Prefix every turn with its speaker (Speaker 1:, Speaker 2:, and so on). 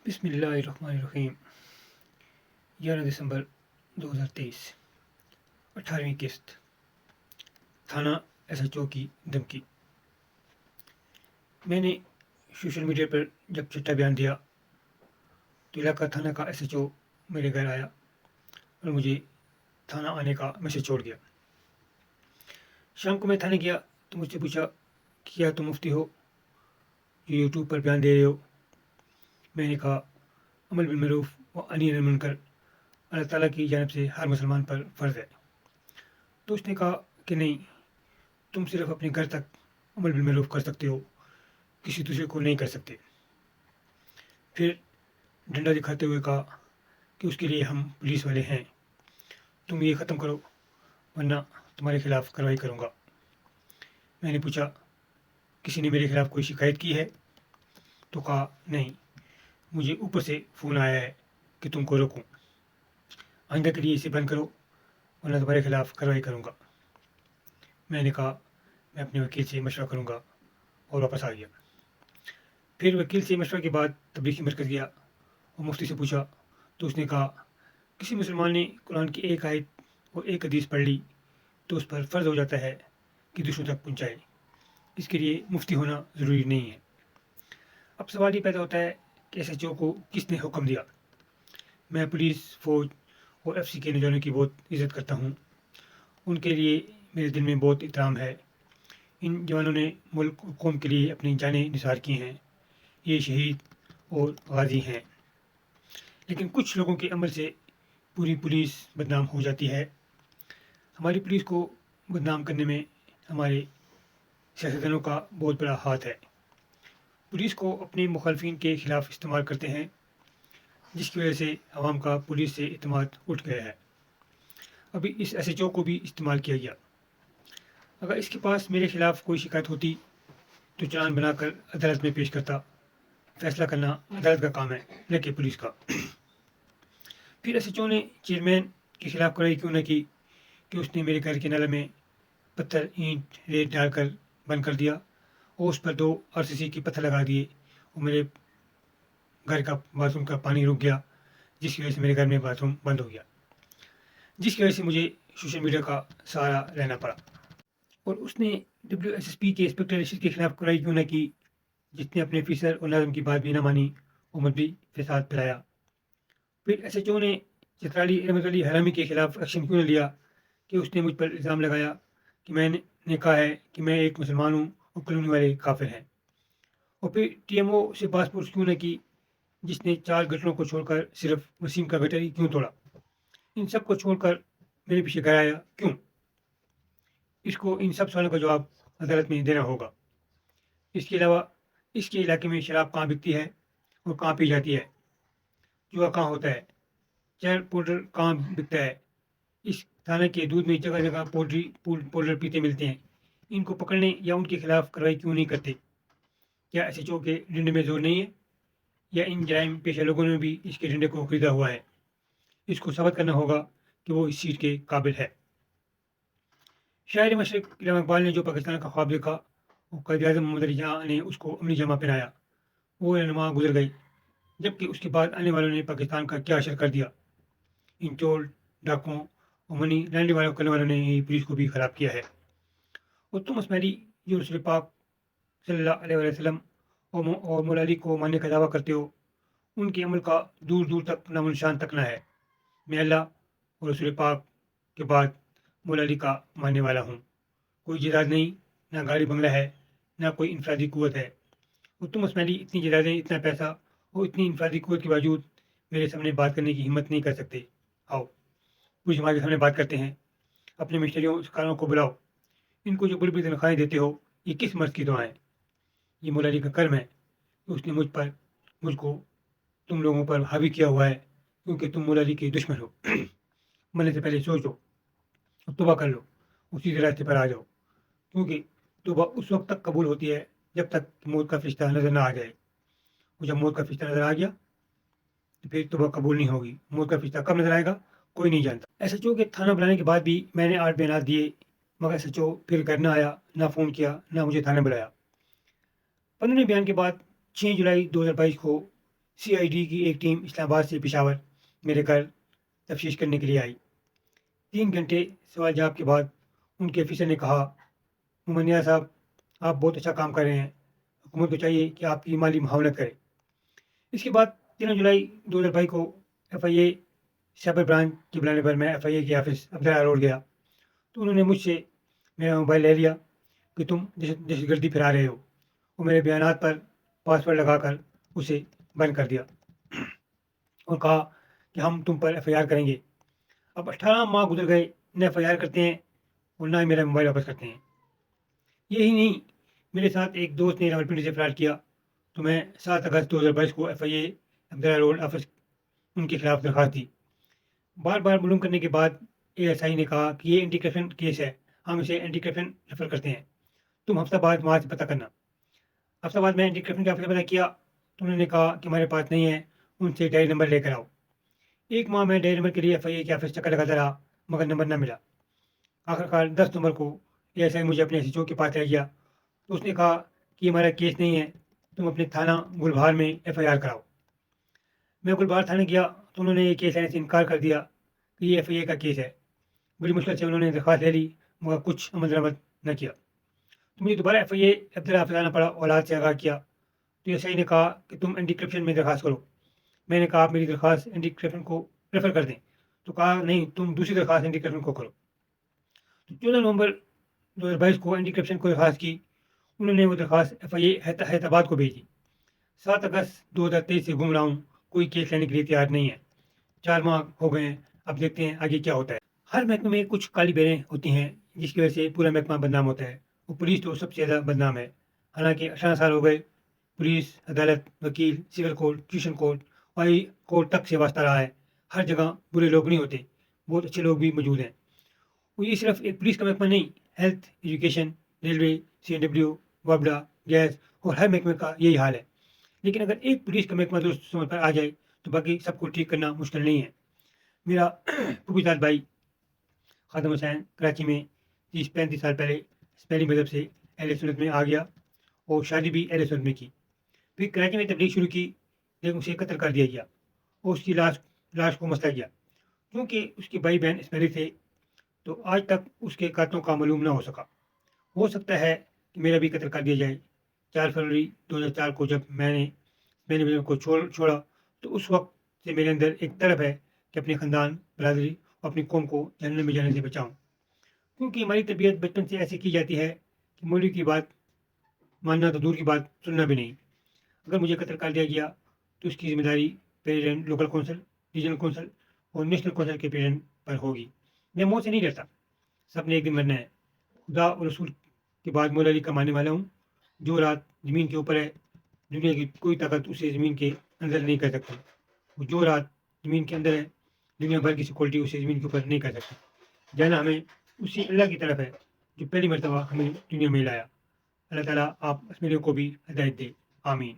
Speaker 1: بسم اللہ الرحمن الرحیم 11 دسمبر 2023 18ویں قسط تھانہ ایس ایچ او کی دھمکی۔ میں نے سوشل میڈیا پر جب چٹا بیان دیا تو علاقہ تھانہ کا ایس ایچ او میرے گھر آیا اور مجھے تھانہ آنے کا میسج چھوڑ گیا۔ شام کو میں تھانے گیا تو مجھ سے پوچھا کہ کیا تم مفتی ہو جو یوٹیوب پر بیان دے رہے ہو؟ میں نے کہا عمل بالمعروف و نہی عن المنکر اللہ تعالیٰ کی جانب سے ہر مسلمان پر فرض ہے۔ تو اس نے کہا کہ نہیں، تم صرف اپنے گھر تک عمل بالمعروف کر سکتے ہو، کسی دوسرے کو نہیں کر سکتے۔ پھر ڈنڈا دکھاتے ہوئے کہا کہ اس کے لیے ہم پولیس والے ہیں، تم یہ ختم کرو ورنہ تمہارے خلاف کارروائی کروں گا۔ میں نے پوچھا کسی نے میرے خلاف کوئی شکایت کی ہے؟ تو کہا نہیں، مجھے اوپر سے فون آیا ہے کہ تم کو روکوں، آئندہ کے لیے اسے بند کرو ورنہ تمہارے خلاف کارروائی کروں گا۔ میں نے کہا میں اپنے وکیل سے مشورہ کروں گا اور واپس آ گیا۔ پھر وکیل سے مشورہ کے بعد تبلیغی مرکز گیا اور مفتی سے پوچھا تو اس نے کہا کسی مسلمان نے قرآن کی ایک آیت اور ایک حدیث پڑھ لی تو اس پر فرض ہو جاتا ہے کہ دوسروں تک پہنچائے، اس کے لیے مفتی ہونا ضروری نہیں ہے۔ اب سوال یہ پیدا ہوتا ہے کہ ایس ایچ او کو کس نے حکم دیا؟ میں پولیس، فوج اور ایف سی کے نوجوانوں کی بہت عزت کرتا ہوں، ان کے لیے میرے دل میں بہت احترام ہے۔ ان جوانوں نے ملک اور قوم کے لیے اپنی جانیں نثار کی ہیں، یہ شہید اور غازی ہیں۔ لیکن کچھ لوگوں کے عمل سے پوری پولیس بدنام ہو جاتی ہے۔ ہماری پولیس کو بدنام کرنے میں ہمارے سیاستدانوں کا بہت بڑا ہاتھ ہے۔ پولیس کو اپنے مخالفین کے خلاف استعمال کرتے ہیں، جس کی وجہ سے عوام کا پولیس سے اعتماد اٹھ گیا ہے۔ ابھی اس ایس ایچ او کو بھی استعمال کیا گیا۔ اگر اس کے پاس میرے خلاف کوئی شکایت ہوتی تو چلان بنا کر عدالت میں پیش کرتا۔ فیصلہ کرنا عدالت کا کام ہے، نہ کہ پولیس کا۔ پھر ایس ایچ او نے چیئرمین کے خلاف کارروائی کیوں نہ کی کہ اس نے میرے گھر کے نالے میں پتھر، اینٹ، ریت ڈال کر بند کر دیا اور اس پر 2 RCC کے پتھر لگا دیے اور میرے گھر کا باتھ روم کا پانی رک گیا، جس کی وجہ سے میرے گھر میں باتھ روم بند ہو گیا، جس کی وجہ سے مجھے سوشل میڈیا کا سہارا لینا پڑا۔ اور اس نے WSSP کے انسپکٹر رشید کے خلاف کارروائی کیوں نہ کی، جس نے اپنے آفیسر اور ناظم کی بات بھی نہ مانی اور مذہبی فساد پھیلایا۔ پھر ایس ایچ او نے چترالی رحمت علی حرامی کے خلاف ایکشن کیوں نہ لیا کہ اس نے مجھ پر الزام لگایا کہ میں نے کہا ہے کہ میں ایک مسلمان ہوں اور کالونی والے کافر ہیں۔ اور پھر TMO سے بات پوچھ کیوں نہ کی، جس نے 4 گٹروں کو چھوڑ کر صرف وسیم کا گٹر ہی کیوں توڑا؟ ان سب کو چھوڑ کر میرے پیچھے گھر آیا کیوں؟ اس کو ان سب سوالوں کا جواب عدالت میں دینا ہوگا۔ اس کے علاوہ اس کے علاقے میں شراب کہاں بکتی ہے اور کہاں پی جاتی ہے، جوا کہاں ہوتا ہے، چیئر پاؤڈر کہاں بکتا ہے، اس تھانہ کے دودھ میں جگہ جگہ پاؤڈر پیتے ملتے ہیں، ان کو پکڑنے یا ان کے خلاف کارروائی کیوں نہیں کرتے؟ کیا ایس ایچ او کے ڈنڈے میں زور نہیں ہے، یا ان جرائم پیشہ لوگوں نے بھی اس کے ڈنڈے کو خریدا ہوا ہے؟ اس کو ثابت کرنا ہوگا کہ وہ اس سیٹ کے قابل ہے۔ شاعر مشرق علامہ اقبال نے جو پاکستان کا خواب دیکھا، وہ قائد اعظم محمد علی جناح نے اس کو عملی جامہ پہنایا، وہ رہنما گزر گئی، جبکہ اس کے بعد آنے والوں نے پاکستان کا کیا اشر کر دیا۔ ان چور، ڈاکوں اور منی لانڈرنگ والوں کرنے والوں نے ہی پولیس کو بھی خراب کیا ہے۔ اور تم اسماعیلی جو رسول پاک صلی اللہ علیہ وسلم اور مولا علی کو ماننے کا دعویٰ کرتے ہو، ان کے عمل کا دور دور تک نام و نشان تک نہ ہے۔ میں اللہ اور رسول پاک کے بعد مولا علی کا ماننے والا ہوں۔ کوئی جائیداد نہیں، نہ گاڑی بنگلہ ہے، نہ کوئی انفرادی قوت ہے۔ اور تم اسماعیلی اتنی جائیدادیں، اتنا پیسہ اور اتنی انفرادی قوت کے باوجود میرے سامنے بات کرنے کی ہمت نہیں کر سکتے۔ آؤ پوری جماعت کے سامنے بات کرتے ہیں، اپنے مشتریوں کاروں کو بلاؤ، ان کو جو بڑی بڑی تنخواہیں دیتے ہو، یہ کس مرض کی دعائیں؟ یہ مولا علی کا کرم ہے کہ اس نے مجھ کو تم لوگوں پر حاوی کیا ہوا ہے، کیونکہ تم مولا علی کے دشمن ہو۔ مرنے سے پہلے سوچو اور توبہ کر لو، اسی راستے پر آ جاؤ، کیونکہ توبہ اس وقت تک قبول ہوتی ہے جب تک موت کا فرشتہ نظر نہ آ جائے، اور جب موت کا فرشتہ نظر آ گیا تو پھر توبہ قبول نہیں ہوگی۔ موت کا فرشتہ کب نظر آئے گا کوئی نہیں جانتا۔ ایس ایچ او کے تھانہ بلانے کے بعد بھی میں نے 8 بیانات دیے، مگر ایس ایچ او پھر گھر نہ آیا، نہ فون کیا، نہ مجھے تھانے بلایا۔ 15 بیان کے بعد 6 جولائی 2022 کو CID کی ایک ٹیم اسلام آباد سے پشاور میرے گھر تفتیش کرنے کے لیے آئی۔ 3 گھنٹے سوال جواب کے بعد ان کے آفیسر نے کہا، ممنیہ صاحب، آپ بہت اچھا کام کر رہے ہیں، حکومت کو چاہیے کہ آپ کی مالی معاونت کرے۔ اس کے بعد 13 جولائی 2022 کو FIA سائبر برانچ کے بلانے پر میں FIA کے آفس عبداللہ روڈ گیا تو انہوں نے مجھ سے میرا موبائل لے لیا کہ تم دہشت گردی پھیلا رہے ہو، اور میرے بیانات پر پاسورڈ لگا کر اسے بند کر دیا اور کہا کہ ہم تم پر FIR کریں گے۔ اب 18 ماہ گزر گئے، نہ FIR کرتے ہیں اور نہ ہی میرا موبائل واپس کرتے ہیں۔ یہی نہیں، میرے ساتھ ایک دوست نے راولپنڈی سے فرار کیا تو میں 7 اگست 2022 کو FIA Abdullah road office in کے خلاف درخواست دی۔ بار بار معلوم کرنے کے بعد ASI نے کہا کہ یہ اینٹی کرپشن کیس ہے، ہم اسے اینٹی کرپشن ریفر کرتے ہیں، تم ہفتہ بعد وہاں سے پتہ کرنا۔ ہفتہ بعد میں اینٹی کرپشن کے آفس سے پتہ کیا تو انہوں نے کہا کہ ہمارے پاس نہیں ہے، ان سے ڈائری نمبر لے کر آؤ۔ 1 ماہ میں ڈائری نمبر کے لیے FIA کے آفس چکر لگاتا رہا مگر نمبر نہ ملا۔ آخرکار 10 نومبر کو ASI مجھے اپنے SHO کے پاس لے گیا تو اس نے کہا کہ یہ ہمارا کیس نہیں ہے، تم اپنے تھانہ گلبہار میں FIR کراؤ۔ میں گلبہار تھانے گیا تو انہوں نے یہ کیس لینے سے انکار کر دیا کہ یہ FIA کا کیس ہے۔ بڑی مشکل سے انہوں نے درخواست لے لی مگر کچھ عمل درآمد نہ کیا تو مجھے دوبارہ FIA عبداللہ آفس آنا پڑا اور حالات سے آگاہ کیا تو ASI نے کہا کہ تم اینٹی کرپشن میں درخواست کرو۔ میں نے کہا آپ میری درخواست اینٹی کرپشن کو ریفر کر دیں تو کہا نہیں، تم دوسری درخواست اینٹی کرپشن کو کرو۔ تو 14 نومبر 2022 کو اینٹی کرپشن کو درخواست کی، انہوں نے وہ درخواست FIA حیدرآباد کو بھیج دی۔ 7 اگست 2023 سے گھوم رہا ہوں، کوئی کیس لینے کے لیے تیار نہیں ہے۔ 4 ماہ ہو گئے ہیں، اب دیکھتے ہیں آگے کیا ہوتا ہے۔ ہر محکمے میں کچھ کالی بیریں ہوتی ہیں جس کی وجہ سے پورا محکمہ بدنام ہوتا ہے، اور پولیس تو سب سے زیادہ بدنام ہے۔ حالانکہ 18 سال ہو گئے، پولیس، عدالت، وکیل، civil court, tuition court, high court تک سے واسطہ رہا ہے۔ ہر جگہ برے لوگ نہیں ہوتے، بہت اچھے لوگ بھی موجود ہیں۔ اور یہ صرف ایک پولیس کا محکمہ نہیں، ہیلتھ، ایجوکیشن، ریلوے، CNW، وابڈا، گیس اور ہر محکمے کا یہی حال ہے۔ لیکن اگر ایک پولیس کا محکمہ درست سمجھ پر آ جائے تو باقی سب کو ٹھیک کرنا مشکل نہیں ہے۔ میرا پھوپھیزاد بھائی خادم حسین کراچی میں 30-35 سال پہلے اسپیلی مذہب سے اہل سنت میں آ گیا اور شادی بھی اہل سنت میں کی۔ پھر کراچی میں تبلیغ شروع کی لیکن اسے قتل کر دیا گیا اور اس کی لاش کو مسلا گیا۔ کیونکہ اس کے بھائی بہن اسپیلی تھے تو آج تک اس کے قاتلوں کا معلوم نہ ہو سکا۔ ہو سکتا ہے کہ میرا بھی قتل کر دیا جائے۔ 4 فروری 2004 کو جب میں نے اسپیلی مذہب کو چھوڑا تو اس وقت سے میرے اندر ایک طلب ہے کہ اپنے خاندان، برادری اور اپنی قوم کو جہنم میں جانے سے بچاؤں، کیونکہ ہماری تربیت بچپن سے ایسی کی جاتی ہے کہ مولوی کی بات ماننا تو دور کی بات، سننا بھی نہیں۔ اگر مجھے قتل کر دیا گیا تو اس کی ذمہ داری president, local council, regional council اور نیشنل کونسل کے پریزیڈنٹ پر ہوگی۔ میں موت سے نہیں ڈرتا، سب نے ایک دن مرنا ہے۔ خدا اور رسول کے بعد مولا علی کا ماننے والا ہوں۔ جو رات زمین کے اوپر ہے، دنیا کی کوئی طاقت اسے زمین کے اندر نہیں کر سکتی، اور جو رات زمین کے اندر ہے، دنیا بھر کی سیکورٹی اسے زمین کے اوپر نہیں کر سکتی۔ جانا ہمیں اسی اللہ کی طرف ہے جو پہلی مرتبہ ہمیں دنیا میں لایا۔ اللہ تعالیٰ آپ اس میرے کو بھی ہدایت دے، آمین۔